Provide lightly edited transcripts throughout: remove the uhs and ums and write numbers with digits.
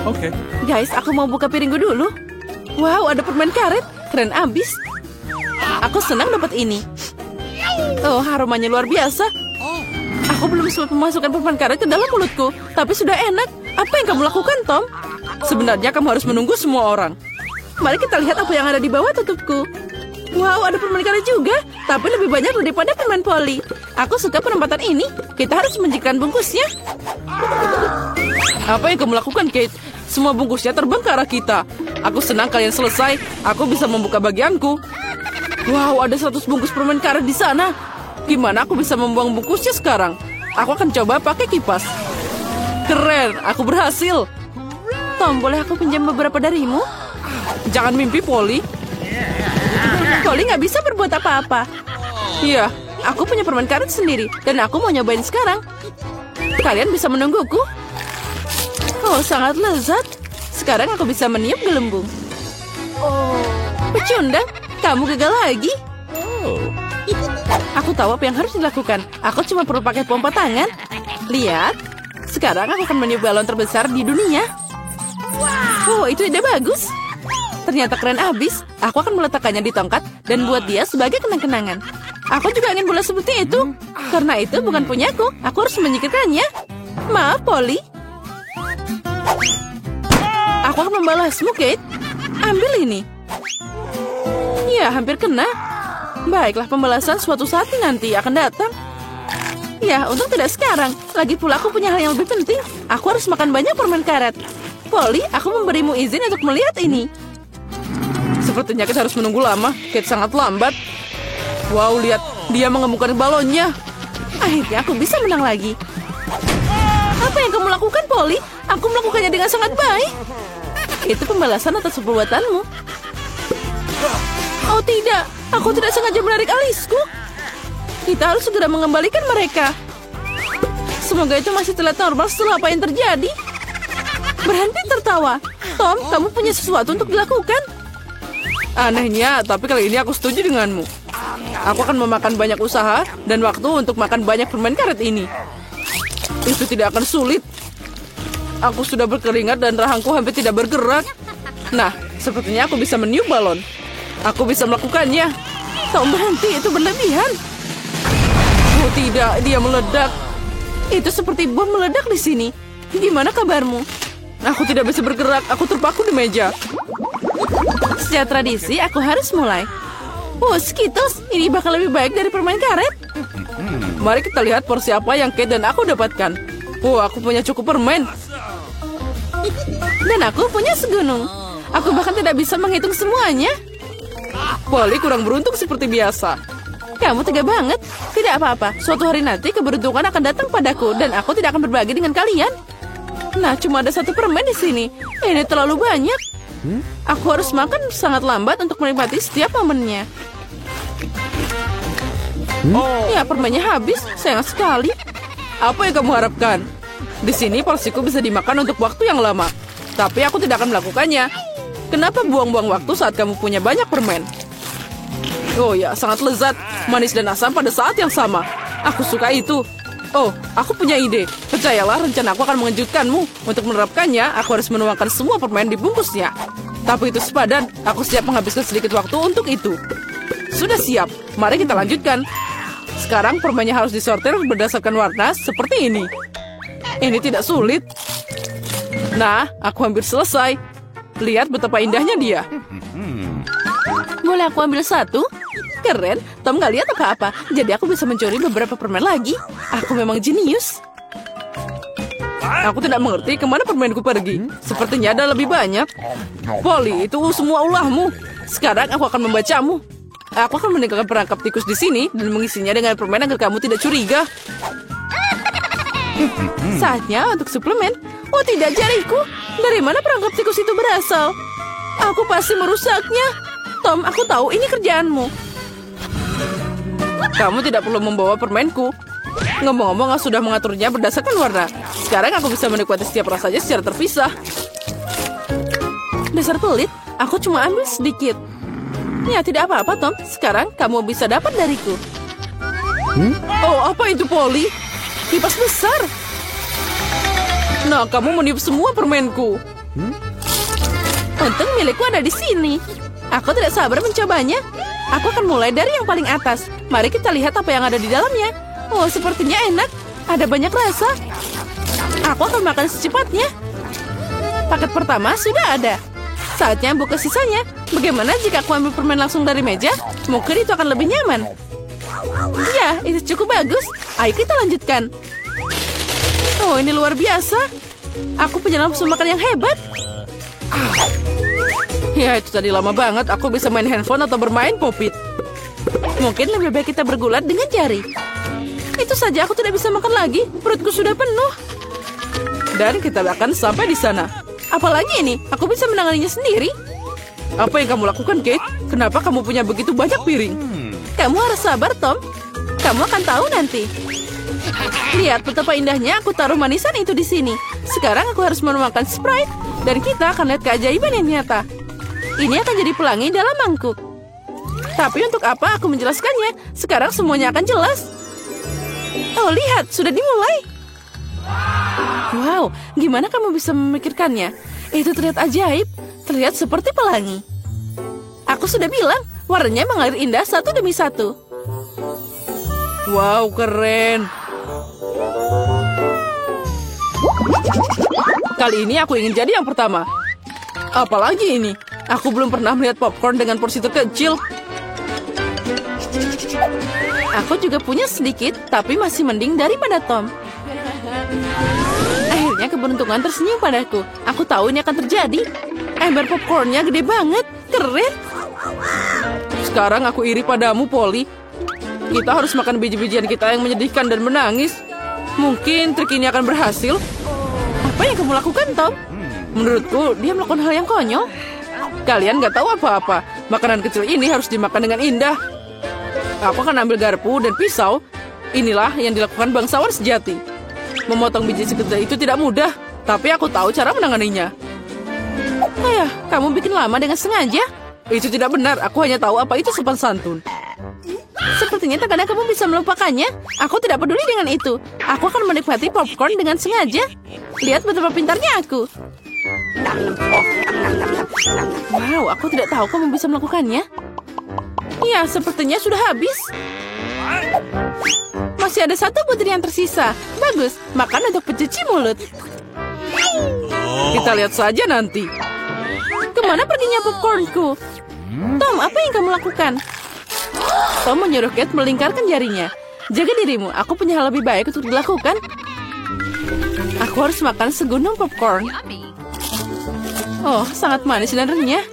Oke. Guys, aku mau buka piringku dulu. Wow, ada permen karet. Keren abis. Aku senang dapat ini. Oh, aromanya luar biasa. Aku belum sempat memasukkan permen karet ke dalam mulutku, tapi sudah enak. Apa yang kamu lakukan, Tom? Sebenarnya kamu harus menunggu semua orang. Mari kita lihat apa yang ada di bawah tutupku. Wow, ada permen karet juga, tapi lebih banyak daripada permen poli. Aku suka penempatan ini. Kita harus menjikkan bungkusnya. Apa yang kamu lakukan, Kate? Semua bungkusnya terbang ke arah kita. Aku senang kalian selesai. Aku bisa membuka bagianku. Wow, ada 100 bungkus permen karet di sana. Gimana aku bisa membuang bungkusnya sekarang? Aku akan coba pakai kipas. Keren, aku berhasil. Tom, boleh aku pinjam beberapa darimu? Jangan mimpi, Polly. Polly nggak bisa berbuat apa-apa. Iya, aku punya permen karet sendiri. Dan aku mau nyobain sekarang. Kalian bisa menungguku? Oh, sangat lezat. Sekarang aku bisa meniup gelembung. Oh, pecundang, kamu gagal lagi. Aku tahu apa yang harus dilakukan. Aku cuma perlu pakai pompa tangan. Lihat. Sekarang aku akan meniup balon terbesar di dunia. Oh, itu ide bagus. Ternyata keren abis. Aku akan meletakkannya di tongkat dan buat dia sebagai kenang-kenangan. Aku juga ingin bola seperti itu. Karena itu bukan punyaku. Aku harus menyingkirkannya. Maaf, Polly. Aku akan membalasmu, Kate. Ambil ini. Ya, hampir kena. Baiklah, pembalasan suatu saat nanti akan datang. Ya, untung tidak sekarang. Lagi pula aku punya hal yang lebih penting. Aku harus makan banyak permen karet. Polly, aku memberimu izin untuk melihat ini. Sepertinya kita harus menunggu lama. Kate sangat lambat. Wow, lihat. Dia mengemukkan balonnya. Akhirnya aku bisa menang lagi. Apa yang kamu lakukan, Polly? Aku melakukannya dengan sangat baik. Itu pembalasan atas perbuatanmu. Oh tidak, aku tidak sengaja menarik alisku. Kita harus segera mengembalikan mereka. Semoga itu masih terlihat normal setelah apa yang terjadi. Berhenti tertawa. Tom, kamu punya sesuatu untuk dilakukan. Anehnya, tapi kali ini aku setuju denganmu. Aku akan memakan banyak usaha dan waktu untuk makan banyak permen karet ini. Itu tidak akan sulit. Aku sudah berkeringat dan rahangku hampir tidak bergerak. Nah, sepertinya aku bisa meniup balon. Aku bisa melakukannya. Tom, berhenti, itu berlebihan. Oh tidak, dia meledak. Itu seperti bom meledak di sini. Gimana kabarmu? Aku tidak bisa bergerak, aku terpaku di meja. Sejak tradisi, aku harus mulai. Oh, Skittles, ini bakal lebih baik dari permen karet. Mari kita lihat porsi apa yang Kate dan aku dapatkan. Oh, aku punya cukup permen. Dan aku punya segunung. Aku bahkan tidak bisa menghitung semuanya. Polly kurang beruntung seperti biasa. Kamu tega banget. Tidak apa-apa. Suatu hari nanti keberuntungan akan datang padaku dan aku tidak akan berbagi dengan kalian. Nah, cuma ada 1 permen di sini. Ini terlalu banyak. Aku harus makan sangat lambat untuk menikmati setiap momennya. Ya, permennya habis. Sayang sekali. Apa yang kamu harapkan? Di sini porsiku bisa dimakan untuk waktu yang lama. Tapi aku tidak akan melakukannya. Kenapa buang-buang waktu saat kamu punya banyak permen? Oh ya, sangat lezat. Manis dan asam pada saat yang sama. Aku suka itu. Oh, aku punya ide. Percayalah, rencana aku akan mengejutkanmu. Untuk menerapkannya, aku harus menuangkan semua permen di bungkusnya. Tapi itu sepadan. Aku siap menghabiskan sedikit waktu untuk itu. Sudah siap. Mari kita lanjutkan. Sekarang permennya harus disortir berdasarkan warna seperti ini. Ini tidak sulit. Nah, aku hampir selesai. Lihat betapa indahnya dia. Boleh aku ambil 1? Keren, Tom gak lihat apa-apa. Jadi aku bisa mencuri beberapa permen lagi. Aku memang jenius. Aku tidak mengerti kemana permenku pergi. Sepertinya ada lebih banyak. Polly, itu semua ulahmu. Sekarang aku akan membacamu. Aku akan meninggalkan perangkap tikus di sini dan mengisinya dengan permen agar kamu tidak curiga. Saatnya untuk suplemen. Oh tidak, jariku. Dari mana perangkap tikus itu berasal? Aku pasti merusaknya. Tom, aku tahu ini kerjaanmu. Kamu tidak perlu membawa permenku. Ngomong-ngomong, aku sudah mengaturnya berdasarkan warna. Sekarang aku bisa menikmati setiap rasanya secara terpisah. Dasar pelit, aku cuma ambil sedikit. Ya, tidak apa-apa, Tom. Sekarang kamu bisa dapat dariku. Oh, apa itu, Polly? Kipas besar. Nah, kamu meniup semua permenku. Untung milikku ada di sini. Aku tidak sabar mencobanya. Aku akan mulai dari yang paling atas. Mari kita lihat apa yang ada di dalamnya. Oh, sepertinya enak. Ada banyak rasa. Aku akan makan secepatnya. Paket pertama sudah ada. Saatnya buka sisanya. Bagaimana jika aku ambil permen langsung dari meja? Mungkin itu akan lebih nyaman. Ya, itu cukup bagus. Ayo kita lanjutkan. Oh, ini luar biasa. Aku punya nafsu makan yang hebat. Ya, itu tadi lama banget. Aku bisa main handphone atau bermain popit. Mungkin lebih baik kita bergulat dengan jari. Itu saja aku tidak bisa makan lagi. Perutku sudah penuh. Dan kita akan sampai di sana. Apalagi ini? Aku bisa menanganinya sendiri. Apa yang kamu lakukan, Kate? Kenapa kamu punya begitu banyak piring? Kamu harus sabar, Tom. Kamu akan tahu nanti. Lihat betapa indahnya aku taruh manisan itu di sini. Sekarang aku harus menuangkan Sprite. Dan kita akan lihat keajaiban yang nyata. Ini akan jadi pelangi dalam mangkuk. Tapi untuk apa aku menjelaskannya? Sekarang semuanya akan jelas. Oh, lihat. Sudah dimulai. Wow, gimana kamu bisa memikirkannya? Itu terlihat ajaib. Terlihat seperti pelangi. Aku sudah bilang, warnanya mengalir indah satu demi satu. Wow, keren. Kali ini aku ingin jadi yang pertama. Apalagi ini? Aku belum pernah melihat popcorn dengan porsi terkecil. Aku juga punya sedikit, tapi masih mending daripada Tom. Akhirnya keberuntungan tersenyum padaku. Aku tahu ini akan terjadi. Ember popcornnya gede banget. Keren. Sekarang aku iri padamu, Polly. Kita harus makan biji-bijian kita yang menyedihkan dan menangis. Mungkin trik ini akan berhasil. Apa yang kamu lakukan, Tom? Menurutku, dia melakukan hal yang konyol. Kalian gak tahu apa-apa. Makanan kecil ini harus dimakan dengan indah. Aku akan ambil garpu dan pisau. Inilah yang dilakukan bangsawan sejati. Memotong biji sekecil itu tidak mudah, tapi aku tahu cara menanganinya. Ayah, kamu bikin lama dengan sengaja? Itu tidak benar, aku hanya tahu apa itu sopan santun. Sepertinya terkadang kamu bisa melupakannya. Aku tidak peduli dengan itu. Aku akan menikmati popcorn dengan sengaja. Lihat betapa pintarnya aku. Wow, aku tidak tahu kamu bisa melakukannya. Ya, sepertinya sudah habis. Masih ada satu butir yang tersisa. Bagus, makan untuk pencuci mulut. Kita lihat saja nanti. Kemana perginya popcornku? Tom, apa yang kamu lakukan? Tom menyuruh Kate melingkarkan jarinya. Jaga dirimu, aku punya hal lebih baik untuk dilakukan. Aku harus makan segunung popcorn. Oh, sangat manis dan renyah.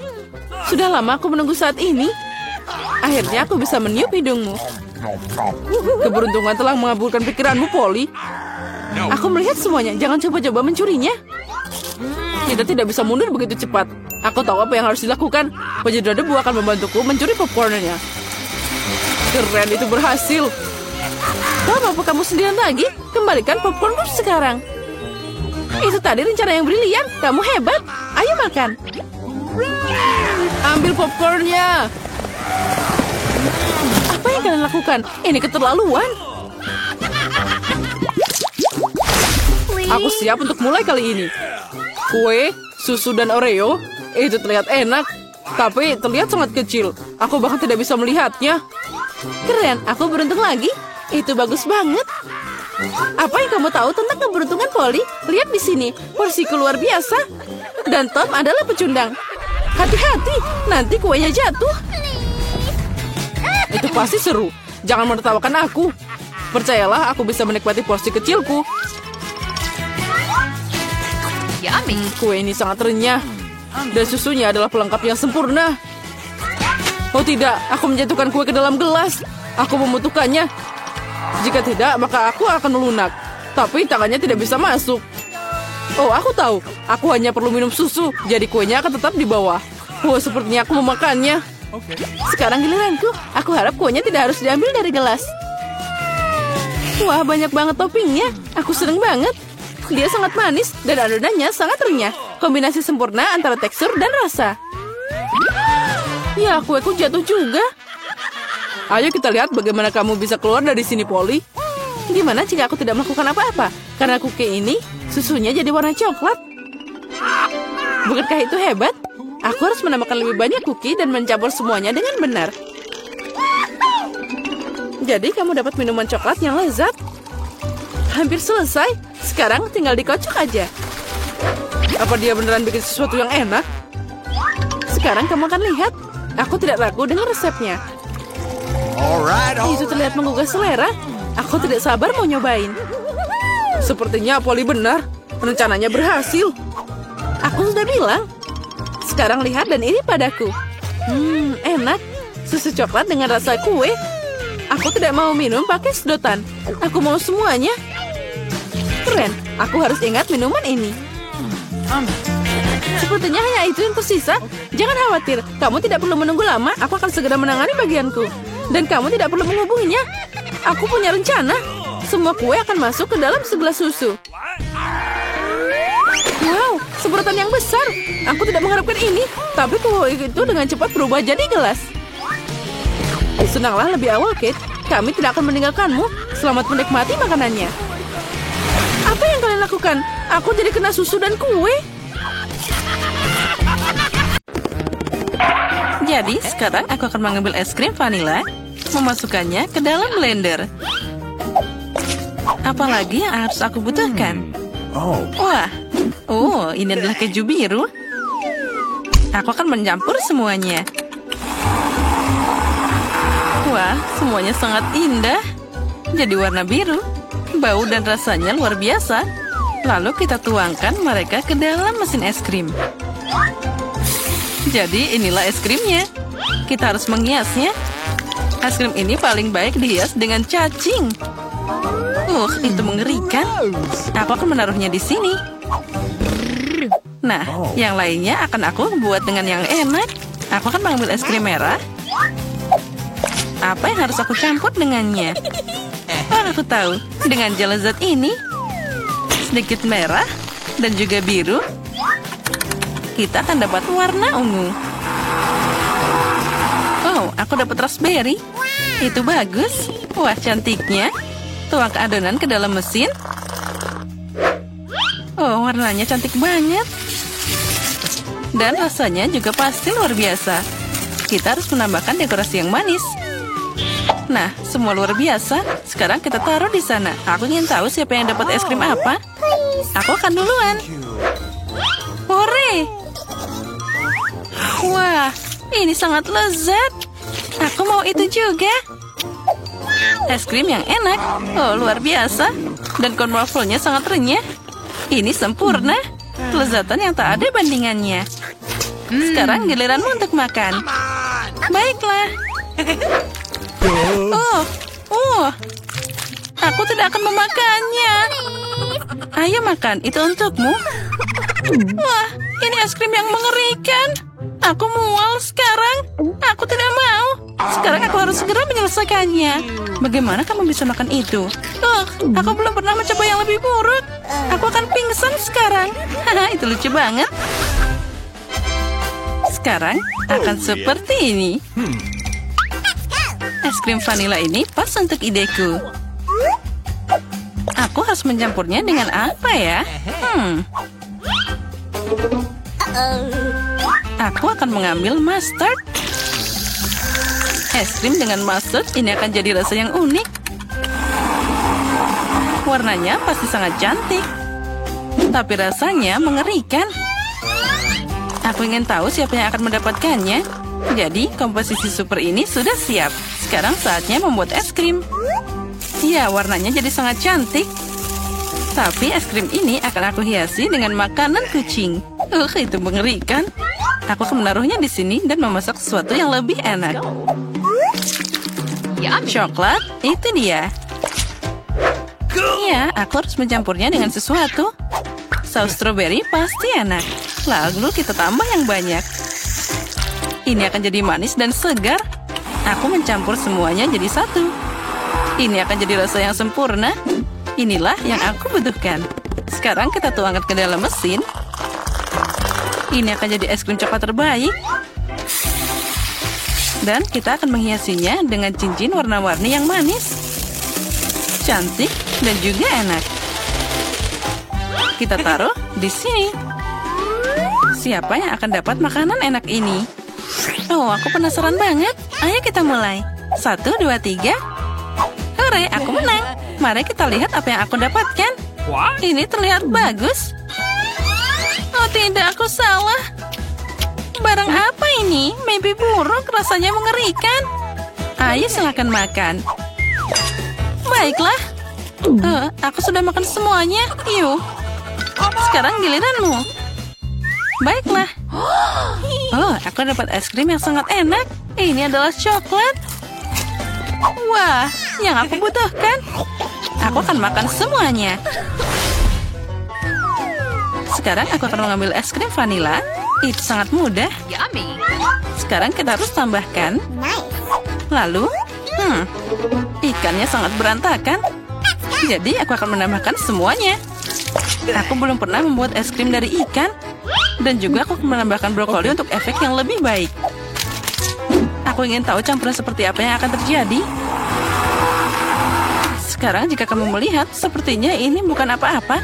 Sudah lama aku menunggu saat ini. Akhirnya aku bisa meniup hidungmu. Keberuntungan telah mengabulkan pikiranmu, Polly. Aku melihat semuanya, jangan coba-coba mencurinya. Kita tidak bisa mundur begitu cepat. Aku tahu apa yang harus dilakukan. Penyedot debu akan membantuku mencuri popcornnya. Keren, itu berhasil. Tom, apa kamu sendirian lagi? Kembalikan popcornku sekarang. Itu tadi rencana yang brilian. Kamu hebat. Ayo makan. Ambil popcornnya. Apa yang kalian lakukan? Ini keterlaluan. Aku siap untuk mulai kali ini. Kue, susu, dan Oreo. Itu terlihat enak. Tapi terlihat sangat kecil. Aku bahkan tidak bisa melihatnya. Keren, aku beruntung lagi. Itu bagus banget. Apa yang kamu tahu tentang keberuntungan, Polly? Lihat di sini, porsiku luar biasa. Dan Tom adalah pecundang. Hati-hati, nanti kuenya jatuh. Itu pasti seru. Jangan menertawakan aku. Percayalah, aku bisa menikmati porsi kecilku. Yummy. Kue ini sangat renyah. Dan susunya adalah pelengkap yang sempurna. Oh tidak, aku menjatuhkan kue ke dalam gelas. Aku membutuhkannya. Jika tidak, maka aku akan melunak. Tapi tangannya tidak bisa masuk. Oh, aku tahu. Aku hanya perlu minum susu. Jadi kuenya akan tetap di bawah. Oh, sepertinya aku memakannya. Sekarang giliranku. Aku harap kuenya tidak harus diambil dari gelas. Wah, banyak banget toppingnya. Aku seneng banget. Dia sangat manis dan adonannya sangat renyah. Kombinasi sempurna antara tekstur dan rasa. Ya, kueku jatuh juga. Ayo kita lihat bagaimana kamu bisa keluar dari sini, Polly. Gimana jika aku tidak melakukan apa-apa? Karena cookie ini, susunya jadi warna coklat. Bukankah itu hebat? Aku harus menambahkan lebih banyak cookie dan mencampur semuanya dengan benar. Jadi kamu dapat minuman coklat yang lezat. Hampir selesai. Sekarang tinggal dikocok aja. Apa dia beneran bikin sesuatu yang enak? Sekarang kamu akan lihat. Aku tidak ragu dengan resepnya. Itu terlihat menggugah selera. Aku tidak sabar mau nyobain. Sepertinya Polly benar. Rencananya berhasil. Aku sudah bilang. Sekarang lihat dan iri padaku. Enak. Susu coklat dengan rasa kue. Aku tidak mau minum pakai sedotan. Aku mau semuanya. Keren. Aku harus ingat minuman ini. Sepertinya hanya itu yang tersisa. Jangan khawatir. Kamu tidak perlu menunggu lama. Aku akan segera menangani bagianku. Dan kamu tidak perlu menghubunginya. Aku punya rencana. Semua kue akan masuk ke dalam segelas susu. Wow, semprotan yang besar. Aku tidak mengharapkan ini. Tapi kue itu dengan cepat berubah jadi gelas. Senanglah lebih awal, Kate. Kami tidak akan meninggalkanmu. Selamat menikmati makanannya. Apa yang kalian lakukan? Aku jadi kena susu dan kue. Jadi, sekarang aku akan mengambil es krim vanila, memasukkannya ke dalam blender. Apalagi yang harus aku butuhkan? Wah, ini adalah keju biru. Aku akan mencampur semuanya. Wah, semuanya sangat indah. Jadi warna biru. Bau dan rasanya luar biasa. Lalu kita tuangkan mereka ke dalam mesin es krim. Jadi inilah es krimnya. Kita harus menghiasnya. Es krim ini paling baik dihias dengan cacing. Itu mengerikan. Aku akan menaruhnya di sini. Nah, yang lainnya akan aku buat dengan yang enak. Aku akan mengambil es krim merah. Apa yang harus aku campur dengannya? Aku tahu. Dengan gel lezat ini. Sedikit merah. Dan juga biru. Kita akan dapat warna ungu. Aku dapat raspberry. Itu bagus. Wah, cantiknya. Tuang ke adonan ke dalam mesin. Warnanya cantik banget. Dan rasanya juga pasti luar biasa. Kita harus menambahkan dekorasi yang manis. Nah, semua luar biasa. Sekarang kita taruh di sana. Aku ingin tahu siapa yang dapat es krim apa. Aku akan duluan. Hore! Wah, ini sangat lezat. Aku mau itu juga. Es krim yang enak. Luar biasa. Dan corn waffle-nya sangat renyah. Ini sempurna. Kelezatan yang tak ada bandingannya. Sekarang giliranmu untuk makan. Baiklah. Aku tidak akan memakannya. Ayo makan, itu untukmu. Wah, ini es krim yang mengerikan. Aku mual sekarang. Aku tidak mau. Sekarang aku harus segera menyelesaikannya. Bagaimana kamu bisa makan itu? Aku belum pernah mencoba yang lebih buruk. Aku akan pingsan sekarang. Itu lucu banget. Sekarang akan seperti ini. Es krim vanila ini pas untuk ideku. Aku harus mencampurnya dengan apa ya? Aku akan mengambil mustard. Es krim dengan mustard ini akan jadi rasa yang unik. Warnanya pasti sangat cantik. Tapi rasanya mengerikan. Aku ingin tahu siapa yang akan mendapatkannya. Jadi, komposisi super ini sudah siap. Sekarang saatnya membuat es krim. Ya, warnanya jadi sangat cantik. Tapi es krim ini akan aku hiasi dengan makanan kucing. Itu mengerikan. Aku akan menaruhnya di sini dan memasak sesuatu yang lebih enak. Coklat, itu dia. Ya, aku harus mencampurnya dengan sesuatu. Saus strawberry pasti enak. Lalu kita tambah yang banyak. Ini akan jadi manis dan segar. Aku mencampur semuanya jadi satu. Ini akan jadi rasa yang sempurna. Inilah yang aku butuhkan. Sekarang kita tuangkan ke dalam mesin. Ini akan jadi es krim coklat terbaik. Dan kita akan menghiasinya dengan cincin warna-warni yang manis. Cantik dan juga enak. Kita taruh di sini. Siapa yang akan dapat makanan enak ini? Oh, aku penasaran banget. Ayo kita mulai. 1, 2, 3. Hore, aku menang. Mari kita lihat apa yang aku dapatkan. Ini terlihat bagus. Oh tidak, aku salah. Barang apa ini? Mimpi buruk, rasanya mengerikan. Ayo silakan makan. Baiklah. Aku sudah makan semuanya. Yuk. Sekarang giliranmu. Baiklah. Oh, aku dapat es krim yang sangat enak. Ini adalah coklat. Wah, yang aku butuhkan. Aku akan makan semuanya. Sekarang aku akan mengambil es krim vanila. Itu sangat mudah. Sekarang kita harus tambahkan. Lalu, ikannya sangat berantakan. Jadi aku akan menambahkan semuanya. Aku belum pernah membuat es krim dari ikan. Dan juga aku akan menambahkan brokoli untuk efek yang lebih baik. Aku ingin tahu campuran seperti apa yang akan terjadi. Sekarang jika kamu melihat, sepertinya ini bukan apa-apa.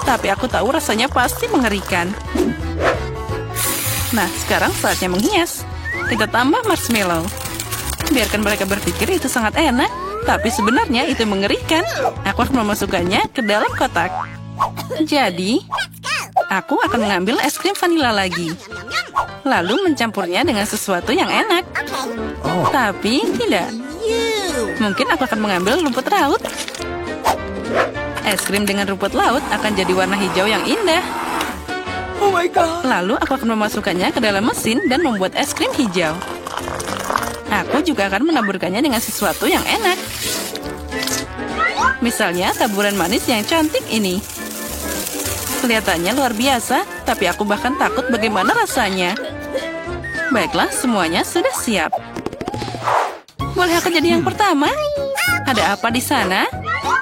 Tapi aku tahu rasanya pasti mengerikan. Nah, sekarang saatnya menghias. Kita tambah marshmallow. Biarkan mereka berpikir itu sangat enak. Tapi sebenarnya itu mengerikan. Aku akan memasukkannya ke dalam kotak. Jadi, aku akan mengambil es krim vanila lagi. Lalu mencampurnya dengan sesuatu yang enak. Tapi tidak. Mungkin aku akan mengambil rumput laut. Es krim dengan rumput laut akan jadi warna hijau yang indah. Oh my God. Lalu aku akan memasukkannya ke dalam mesin dan membuat es krim hijau. Aku juga akan menaburkannya dengan sesuatu yang enak. Misalnya taburan manis yang cantik ini. Kelihatannya luar biasa, tapi aku bahkan takut bagaimana rasanya. Baiklah, semuanya sudah siap. Boleh aku jadi yang pertama? Ada apa di sana?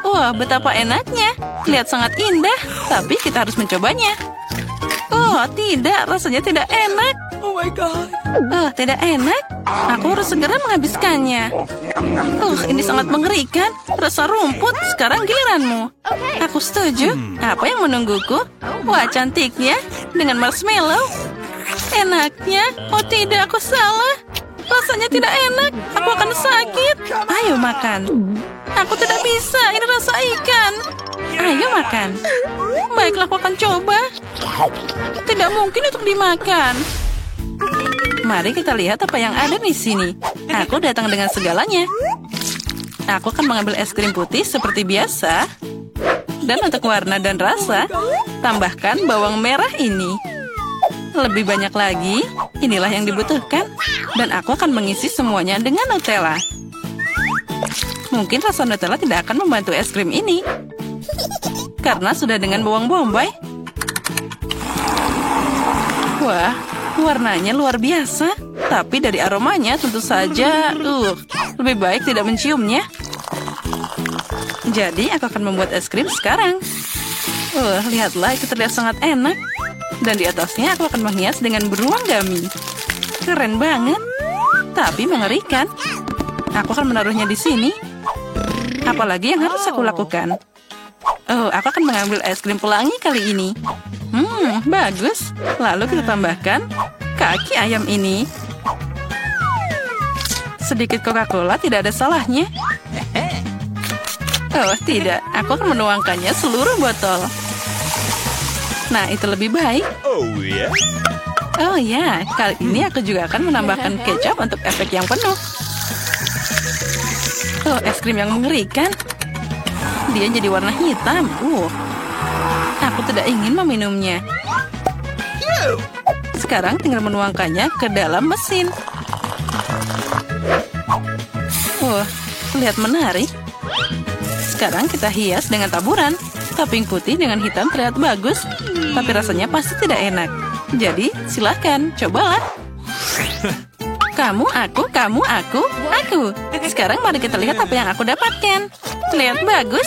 Wah, betapa enaknya. Lihat sangat indah, tapi kita harus mencobanya. Oh, tidak, rasanya tidak enak. Oh my God. Oh, tidak enak. Aku harus segera menghabiskannya. Ini sangat mengerikan. Rasa rumput, sekarang giliranmu. Aku setuju. Apa yang menungguku? Wah, cantiknya. Dengan marshmallow. Enaknya. Oh tidak, aku salah. Rasanya tidak enak. Aku akan sakit. Ayo makan. Aku tidak bisa. Ini rasa ikan. Ayo makan. Baiklah, aku akan coba. Tidak mungkin untuk dimakan. Mari kita lihat apa yang ada di sini. Aku datang dengan segalanya. Aku akan mengambil es krim putih seperti biasa. Dan untuk warna dan rasa, tambahkan bawang merah ini. Lebih banyak lagi, inilah yang dibutuhkan. Dan aku akan mengisi semuanya dengan Nutella. Mungkin rasa Nutella tidak akan membantu es krim ini. Karena sudah dengan bawang bombay. Wah, warnanya luar biasa. Tapi dari aromanya tentu saja, lebih baik tidak menciumnya. Jadi aku akan membuat es krim sekarang. Lihatlah, itu terlihat sangat enak. Dan di atasnya aku akan menghias dengan beruang gummy. Keren banget. Tapi mengerikan. Aku akan menaruhnya di sini. Apalagi yang harus aku lakukan? Aku akan mengambil es krim pelangi kali ini. Bagus. Lalu kita tambahkan kaki ayam ini. Sedikit Coca-Cola tidak ada salahnya. Oh, tidak. Aku akan menuangkannya seluruh botol. Nah, itu lebih baik. Oh ya, kali ini aku juga akan menambahkan kecap untuk efek yang penuh. Es krim yang mengerikan. Dia jadi warna hitam. Aku tidak ingin meminumnya. Sekarang tinggal menuangkannya ke dalam mesin. Terlihat menarik. Sekarang kita hias dengan taburan. Topping putih dengan hitam terlihat bagus, tapi rasanya pasti tidak enak. Jadi, silakan, cobalah. Kamu, aku, kamu, aku. Sekarang mari kita lihat apa yang aku dapatkan. Terlihat bagus,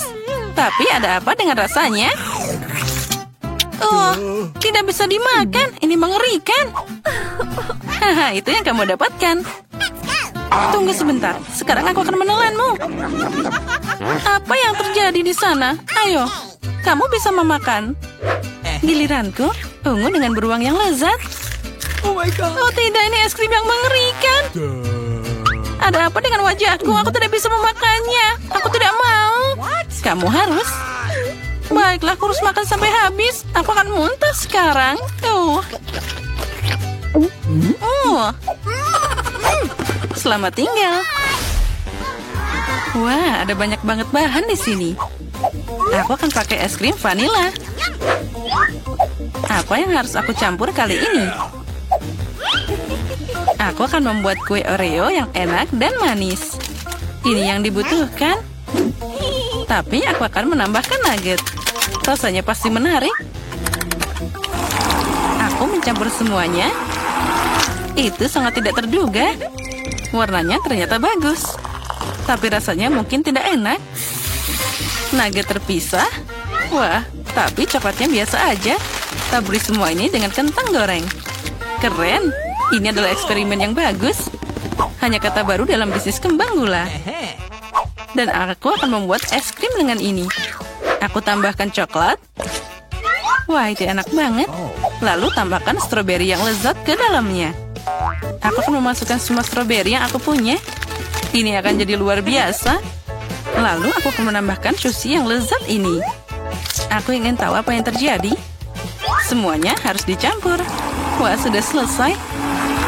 tapi ada apa dengan rasanya? Tidak bisa dimakan. Ini mengerikan. Haha, itu yang kamu dapatkan. Tunggu sebentar. Sekarang aku akan menelanmu. Apa yang terjadi di sana? Ayo, kamu bisa memakan. Giliranku. Ungu dengan beruang yang lezat. Oh my god. Oh tidak, ini es krim yang mengerikan. Ada apa dengan wajahku? Aku tidak bisa memakannya. Aku tidak mau. Kamu harus. Baiklah, aku harus makan sampai habis. Aku akan muntah sekarang. Selamat tinggal. Wah, ada banyak banget bahan di sini. Aku akan pakai es krim vanila. Apa yang harus aku campur kali ini? Aku akan membuat kue Oreo yang enak dan manis. Ini yang dibutuhkan. Tapi aku akan menambahkan nugget. Rasanya pasti menarik. Aku mencampur semuanya. Itu sangat tidak terduga. Warnanya ternyata bagus. Tapi rasanya mungkin tidak enak. Nugget terpisah. Wah, tapi coklatnya biasa aja. Taburi semua ini dengan kentang goreng. Keren. Ini adalah eksperimen yang bagus. Hanya kata baru dalam bisnis kembang gula. Dan aku akan membuat es krim dengan ini. Aku tambahkan coklat. Wah, itu enak banget. Lalu tambahkan stroberi yang lezat ke dalamnya. Aku akan memasukkan semua stroberi yang aku punya. Ini akan jadi luar biasa. Lalu aku akan menambahkan sushi yang lezat ini. Aku ingin tahu apa yang terjadi. Semuanya harus dicampur. Wah, sudah selesai.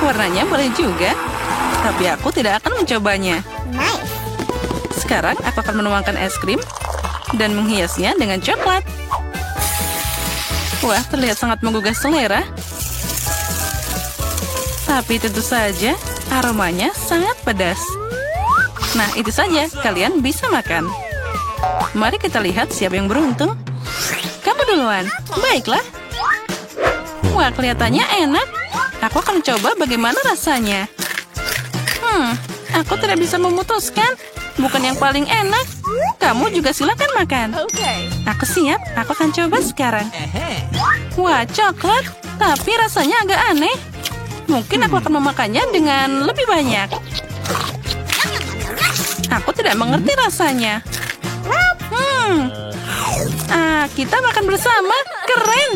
Warnanya boleh juga. Tapi aku tidak akan mencobanya. Sekarang aku akan menuangkan es krim dan menghiasnya dengan coklat. Wah, terlihat sangat menggugah selera. Tapi tentu saja aromanya sangat pedas. Nah, itu saja. Kalian bisa makan. Mari kita lihat siapa yang beruntung. Kamu duluan. Baiklah. Wah, kelihatannya enak. Aku akan coba bagaimana rasanya. Aku tidak bisa memutuskan. Bukan yang paling enak. Kamu juga silakan makan. Aku siap. Aku akan coba sekarang. Wah, coklat. Tapi rasanya agak aneh. Mungkin aku akan memakannya dengan lebih banyak. Aku tidak mengerti rasanya. Kita makan bersama. Keren.